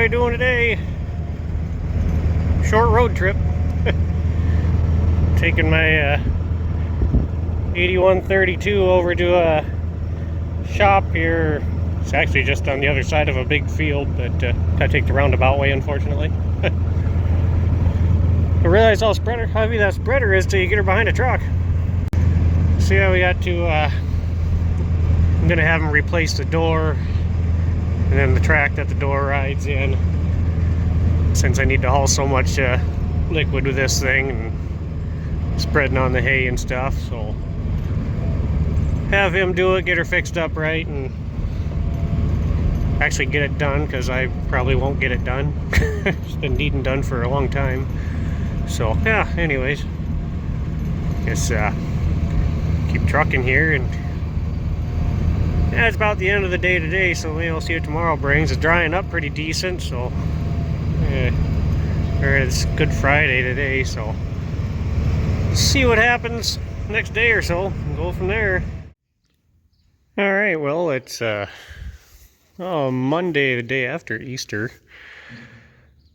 you doing today? Short road trip. Taking my 8132 over to a shop here. It's actually just on the other side of a big field, but gotta take the roundabout way, unfortunately. I realize how heavy that spreader is till you get her behind a truck. So yeah, we got to, I'm gonna have them replace the door and then the track that the door rides in, since I need to haul so much liquid with this thing and spreading on the hay and stuff. So have him do it, get her fixed up right, and actually get it done, because I probably won't get it done. It's been needing done for a long time. So yeah, anyways, guess keep trucking here, and yeah, it's about the end of the day today, so maybe I'll see what tomorrow brings. It's drying up pretty decent, so it's Good Friday today, so see what happens next day or so and go from there. All right, well, it's Monday, the day after Easter.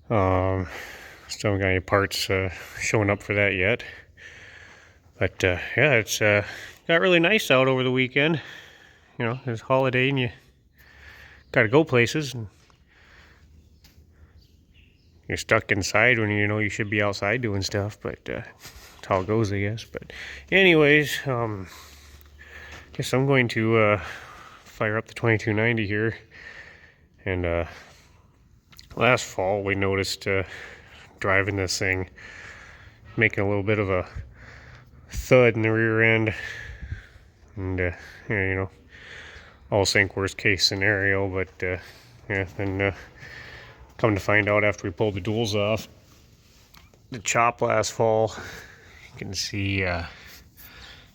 Still haven't got any parts showing up for that yet. But yeah, it's got really nice out over the weekend. You know, it's holiday and you gotta go places, and you're stuck inside when you know you should be outside doing stuff, but that's how it goes, I guess. But anyways, guess I'm going to fire up the 2290 here. And last fall we noticed driving this thing making a little bit of a thud in the rear end, and yeah, you know, all think worst case scenario, but yeah, then come to find out after we pulled the duals off the chop last fall, you can see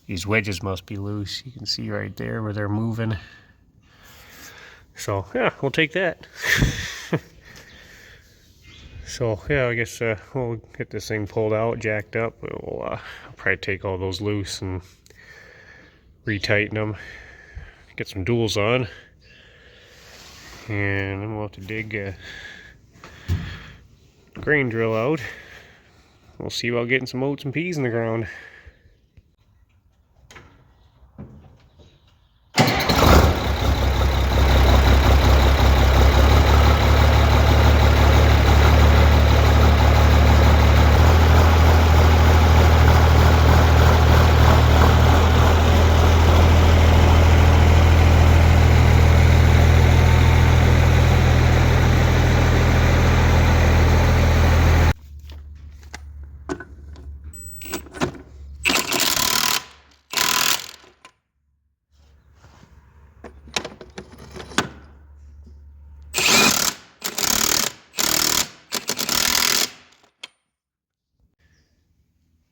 these wedges must be loose. You can see right there where they're moving. So yeah, we'll take that. So yeah, I guess we'll get this thing pulled out, jacked up. We'll I'll probably take all those loose and retighten them, get some duals on, and then we'll have to dig a grain drill out. We'll see about getting some oats and peas in the ground.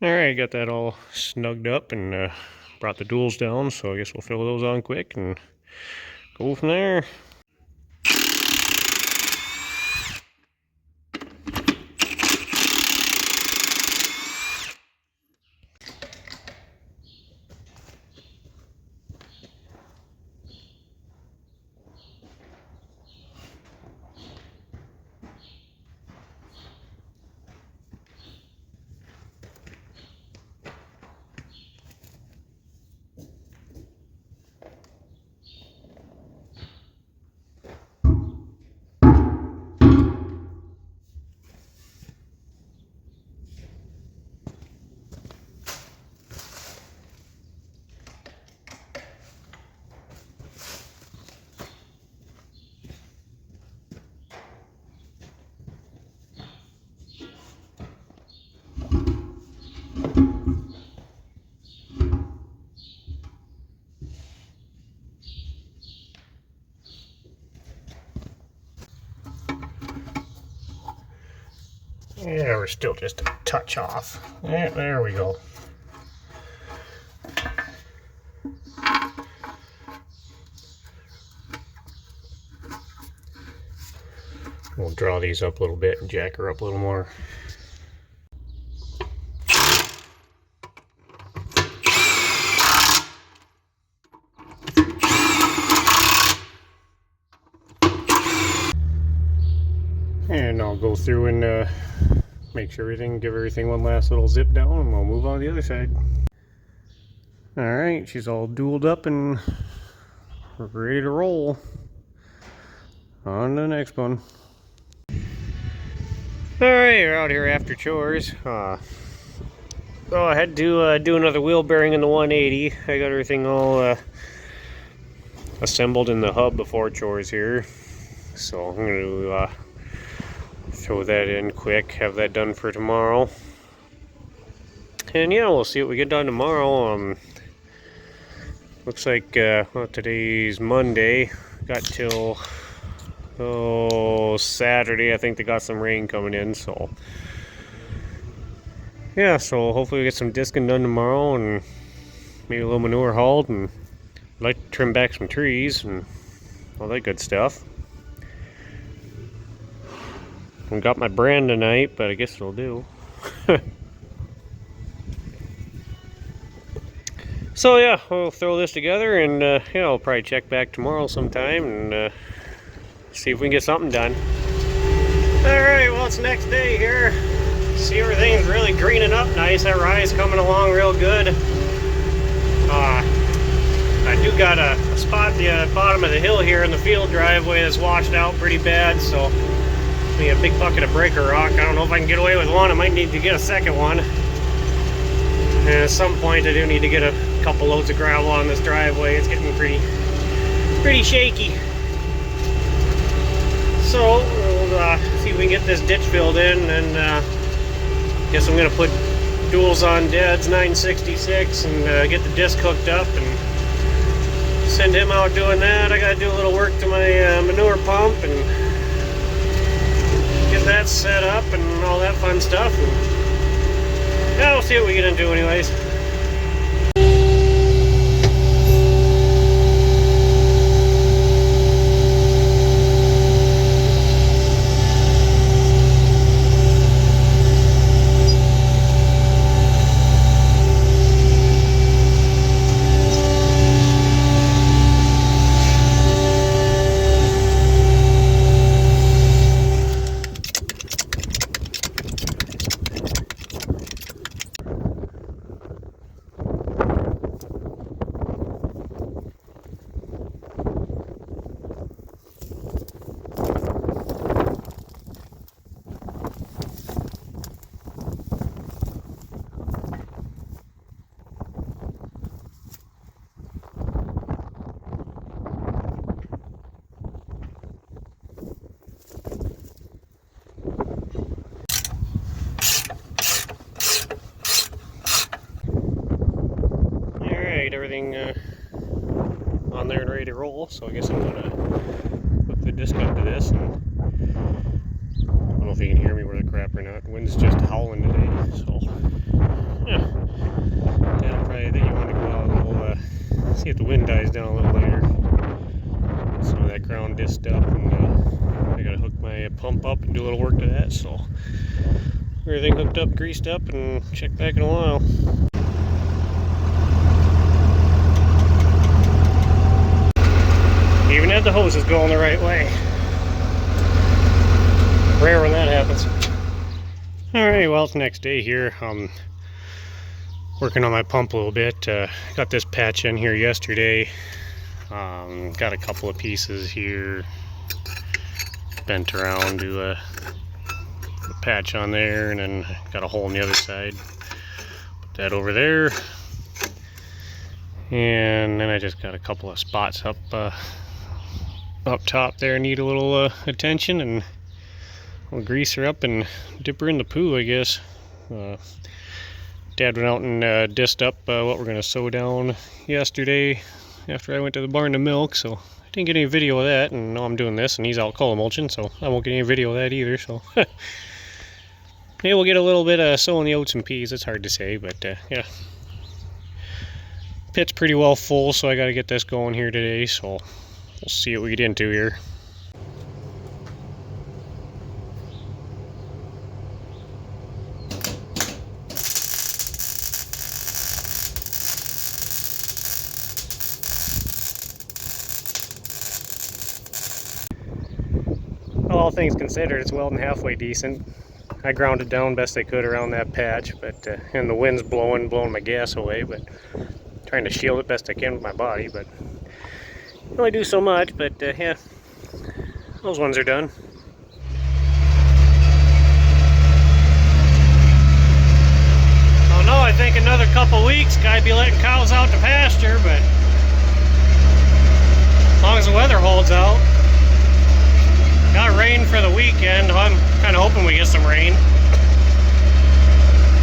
Alright, got that all snugged up and brought the duals down, so I guess we'll fill those on quick and go from there. Yeah, we're still just a touch off. Yeah, there we go. We'll draw these up a little bit and jack her up a little more. And I'll go through and make sure give everything one last little zip down, and we'll move on to the other side. Alright, she's all dooled up and ready to roll. On to the next one. Alright, we're out here after chores. So I had to do another wheel bearing in the 180. I got everything all assembled in the hub before chores here. So I'm going to throw that in quick, have that done for tomorrow. And yeah, we'll see what we get done tomorrow. Looks like, well, today's Monday. Got till Saturday. I think they got some rain coming in, so yeah, so hopefully we get some disking done tomorrow and maybe a little manure hauled, and I'd like to trim back some trees and all that good stuff. I got my brand tonight, but I guess it'll do. So yeah, we'll throw this together, and yeah, I'll probably check back tomorrow sometime and see if we can get something done. Alright, well, it's the next day here. See, everything's really greening up nice. That rye's coming along real good. I do got a spot at the bottom of the hill here in the field driveway that's washed out pretty bad, so be a big bucket of breaker rock. I don't know if I can get away with one. I might need to get a second one. And at some point I do need to get a couple loads of gravel on this driveway. It's getting pretty shaky. So we'll see if we can get this ditch filled in, and guess I'm gonna put duals on Dad's 966 and get the disc hooked up and send him out doing that. I gotta do a little work to my manure pump and get that set up and all that fun stuff. And yeah, we'll see what we get into anyways. Everything on there and ready to roll, so I guess I'm gonna hook the disc up to this, and I don't know if you can hear me worth a crap or not. The wind's just howling today, so yeah. Dad probably think you want to go out and we'll see if the wind dies down a little later. Some of that ground disc up, and I gotta hook my pump up and do a little work to that, so everything hooked up, greased up, and check back in a while. Even had the hoses going the right way. Rare when that happens. Alright, well, it's the next day here. Working on my pump a little bit. Got this patch in here yesterday. Got a couple of pieces here bent around to a patch on there, and then got a hole on the other side. Put that over there. And then I just got a couple of spots up top there, need a little attention, and we'll grease her up and dip her in the poo, I guess. Dad went out and dissed up what we're going to sow down yesterday after I went to the barn to milk, so I didn't get any video of that, and now I'm doing this, and he's out coal mulching, so I won't get any video of that either, so maybe we'll get a little bit of sowing the oats and peas. It's hard to say, but yeah. Pit's pretty well full, so I got to get this going here today, so we'll see what we get into here. all things considered, it's well and halfway decent. I ground it down best I could around that patch, but and the wind's blowing my gas away, but trying to shield it best I can with my body, but only do so much, but yeah, those ones are done. Oh no, I think another couple weeks, gotta be letting cows out to pasture, but as long as the weather holds out. Got rain for the weekend. I'm kind of hoping we get some rain.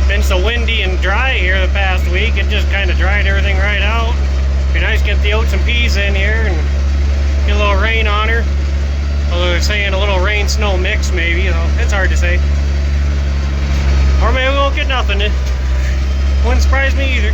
Been so windy and dry here the past week, it just kind of dried everything right out. Be nice to get the oats and peas in here and get a little rain on her. Although they're saying a little rain-snow mix maybe, so it's hard to say. Or maybe we won't get nothing. It wouldn't surprise me either.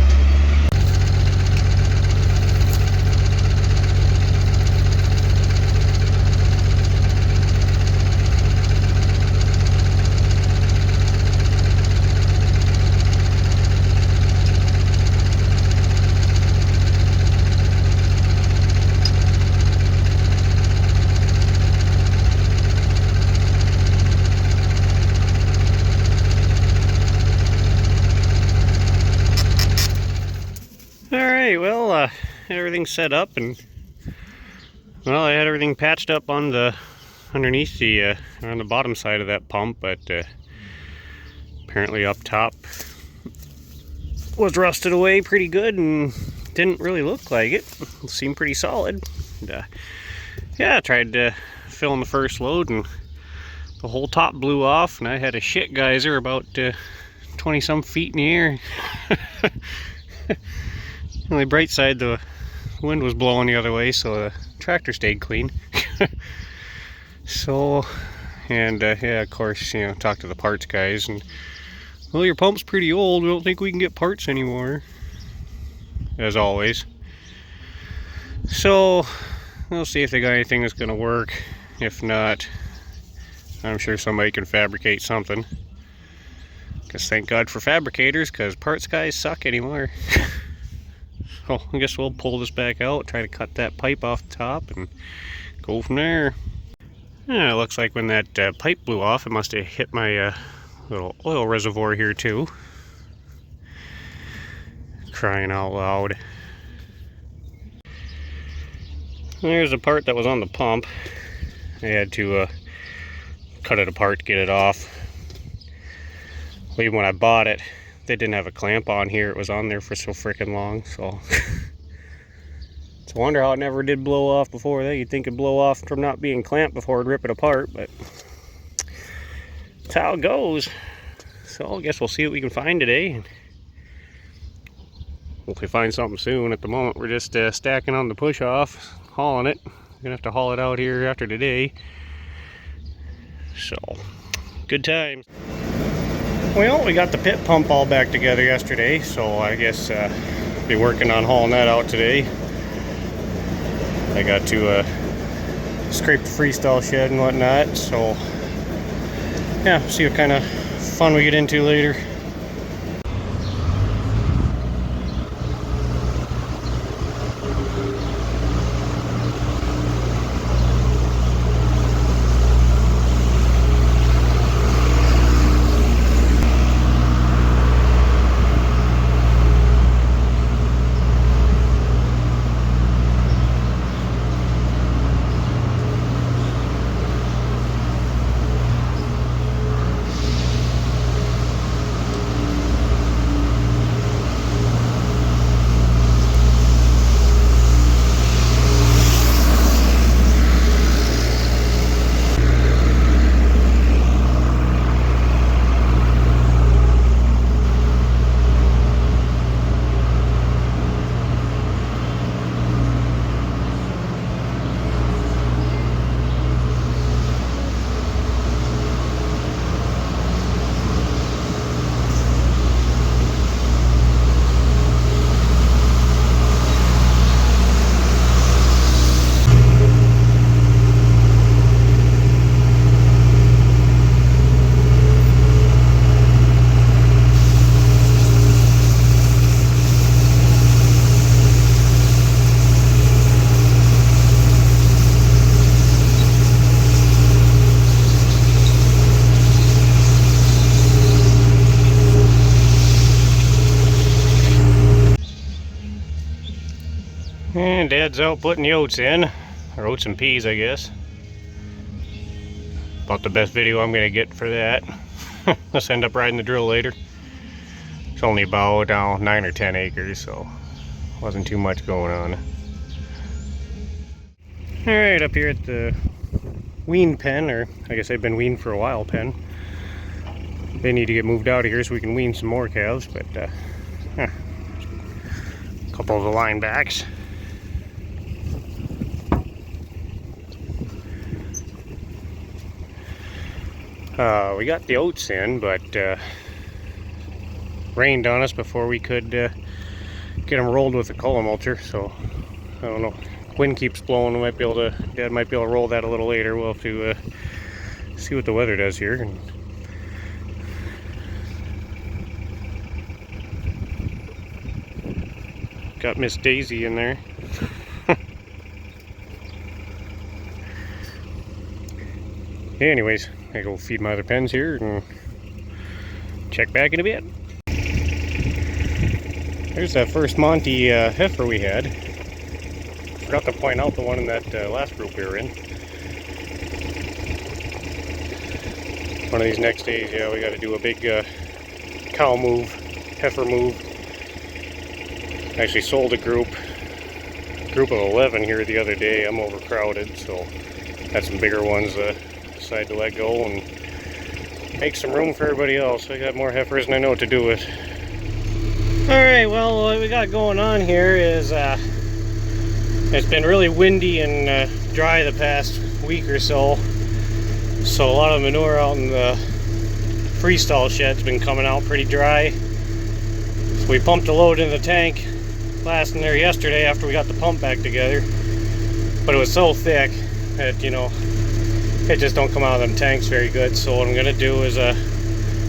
Alright, well, everything's set up, and well, I had everything patched up on the underneath the on the bottom side of that pump, but apparently up top was rusted away pretty good and didn't really look like it. It seemed pretty solid. And, yeah, I tried to fill in the first load and the whole top blew off, and I had a shit geyser about 20 some feet in the air. On the bright side, the wind was blowing the other way, so the tractor stayed clean. So, and yeah, of course, you know, talk to the parts guys, and well, your pump's pretty old, we don't think we can get parts anymore, as always. So we'll see if they got anything that's gonna work. If not, I'm sure somebody can fabricate something, because thank God for fabricators, because parts guys suck anymore. So I guess we'll pull this back out, try to cut that pipe off the top, and go from there. Yeah, it looks like when that pipe blew off, it must have hit my little oil reservoir here too. Crying out loud. There's a part that was on the pump. I had to cut it apart to get it off. Well, even when I bought it, they didn't have a clamp on here. It was on there for so freaking long, so it's a wonder how it never did blow off before that. You'd think it'd blow off from not being clamped before it'd rip it apart, but that's how it goes. So I guess we'll see what we can find today, and hopefully find something soon. At the moment, we're just stacking on the push off, hauling it. We're gonna have to haul it out here after today. So good times. Well, we got the pit pump all back together yesterday, so I guess be working on hauling that out today. I got to scrape the freestyle shed and whatnot, so yeah, see what kind of fun we get into later. Dad's out putting the oats in, or oats and peas, I guess. About the best video I'm gonna get for that. Let's end up riding the drill later. It's only about 9 or 10 acres, so wasn't too much going on. Alright, up here at the wean pen, or I guess they've been weaned for a while pen. They need to get moved out of here so we can wean some more calves, but a couple of the line backs. We got the oats in, but rained on us before we could get them rolled with the mulcher, so I don't know. Wind keeps blowing. We might be able to, Dad might be able to roll that a little later. We'll have to see what the weather does here. And got Miss Daisy in there. Anyways, I go feed my other pens here and check back in a bit. There's that first Monty heifer we had. Forgot to point out the one in that last group we were in. One of these next days, yeah, we got to do a big cow move, heifer move. Actually sold a group of 11 here the other day. I'm overcrowded, so had some bigger ones decided to let go and make some room for everybody else. I got more heifers than I know what to do with. Alright, well, what we got going on here is it's been really windy and dry the past week or so. So a lot of manure out in the freestall shed's been coming out pretty dry. So we pumped a load in the tank last in there yesterday after we got the pump back together. But it was so thick that, you know, it just don't come out of them tanks very good. So what I'm gonna do is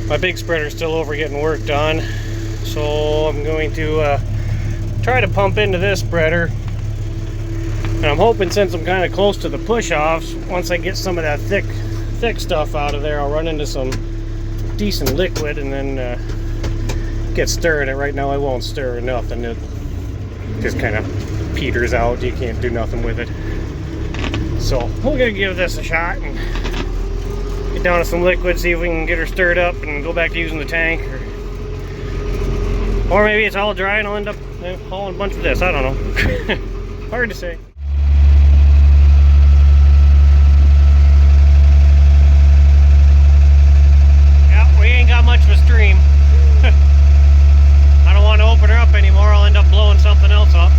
my big spreader's still over getting worked on. So I'm going to try to pump into this spreader. And I'm hoping, since I'm kind of close to the push-offs, once I get some of that thick stuff out of there, I'll run into some decent liquid and then get stirring it. Right now I won't stir enough, and it just kind of peters out. You can't do nothing with it. So we're gonna give this a shot and get down to some liquid, see if we can get her stirred up and go back to using the tank. Or maybe it's all dry and I'll end up hauling a bunch of this. I don't know. Hard to say. Got much of a stream. I don't want to open her up anymore. I'll end up blowing something else up.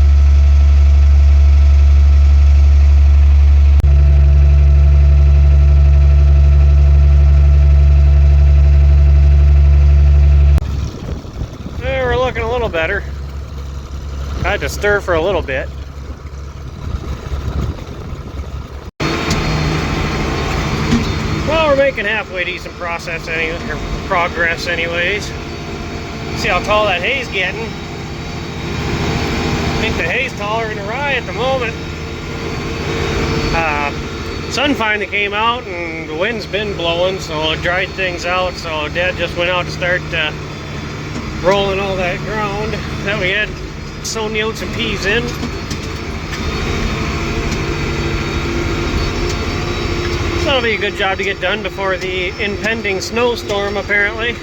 We're looking a little better. I had to stir for a little bit. Well, we're making halfway decent progress anyways. See how tall that hay's getting. I think the hay's taller than the rye at the moment. Sun finally came out and the wind's been blowing, so it dried things out. So Dad just went out to start rolling all that ground that we had sown the oats and peas in. That'll be a good job to get done before the impending snowstorm, apparently.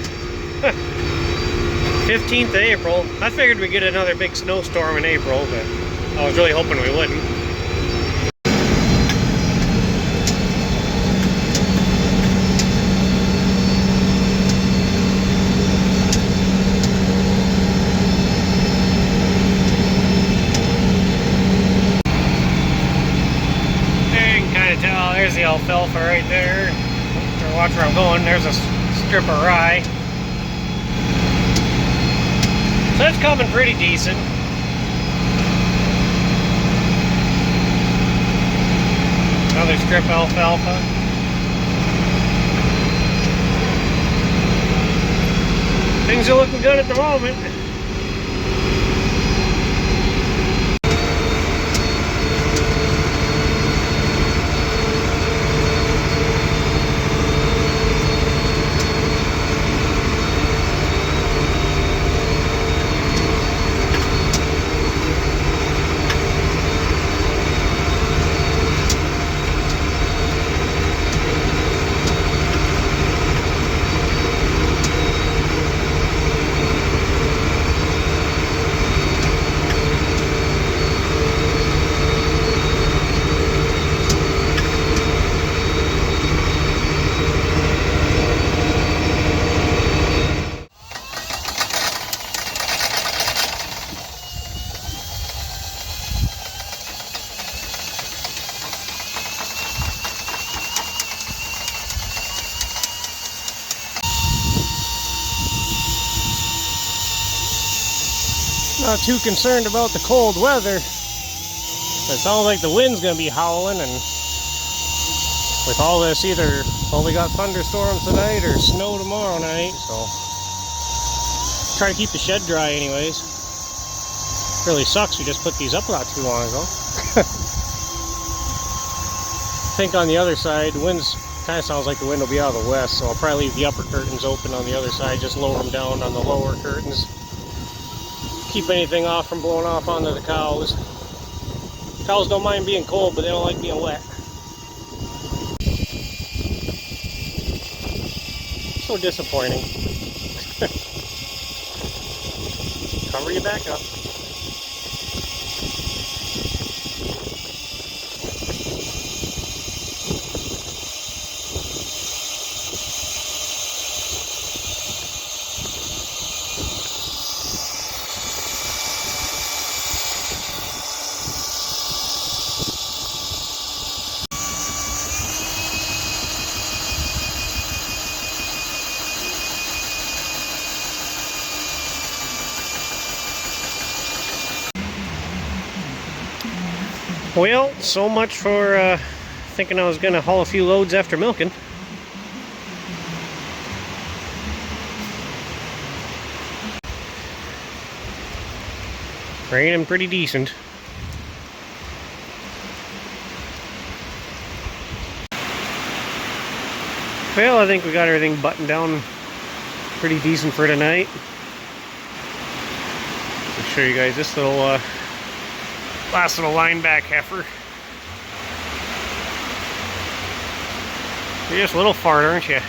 15th of April. I figured we'd get another big snowstorm in April, but I was really hoping we wouldn't. There's the alfalfa right there. Watch where I'm going. There's a strip of rye. So it's coming pretty decent. Another strip of alfalfa. Things are looking good at the moment. Not too concerned about the cold weather. It sounds like the wind's gonna be howling, and with all this, either, well, we got thunderstorms tonight or snow tomorrow night, so try to keep the shed dry anyways. Really sucks, we just put these up not too long ago. I think on the other side, the wind's kind of sounds like the wind will be out of the west, so I'll probably leave the upper curtains open on the other side, just lower them down on the lower curtains. Keep anything off from blowing off onto the cows. Cows don't mind being cold, but they don't like being wet. So disappointing. Cover your back up. Well, so much for thinking I was going to haul a few loads after milking. Raining pretty decent. Well, I think we got everything buttoned down pretty decent for tonight. I'll show you guys this little last little line back heifer. You're just a little fart, aren't you?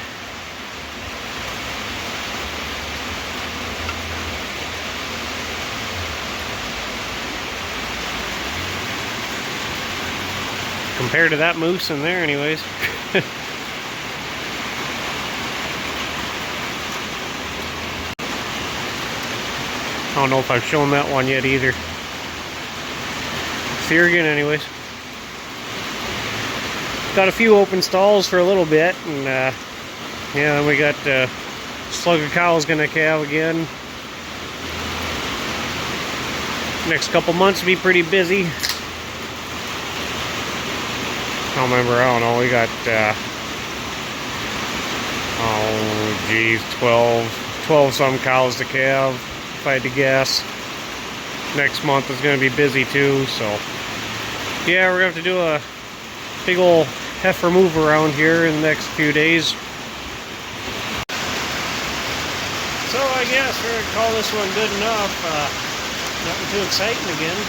Compared to that moose in there anyways. I don't know if I've shown that one yet either. See her again anyways. Got a few open stalls for a little bit, and yeah, we got slug of cows gonna calve again. Next couple months will be pretty busy. I don't know, we got oh geez, 12 some cows to calve, if I had to guess. Next month is going to be busy too, so yeah, we're going to have to do a big old heifer move around here in the next few days. So I guess we're going to call this one good enough. Nothing too exciting again.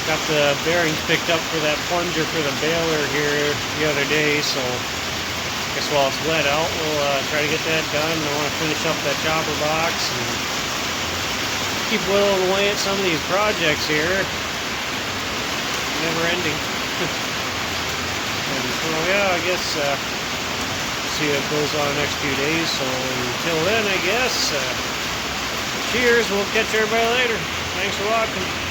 Got the bearings picked up for that plunger for the baler here the other day, so I guess while it's wet out, we'll try to get that done. I want to finish up that chopper box and keep whittling away at some of these projects here. Never ending. And so yeah, I guess see what goes on the next few days. So until then, I guess, cheers. We'll catch everybody later. Thanks for watching.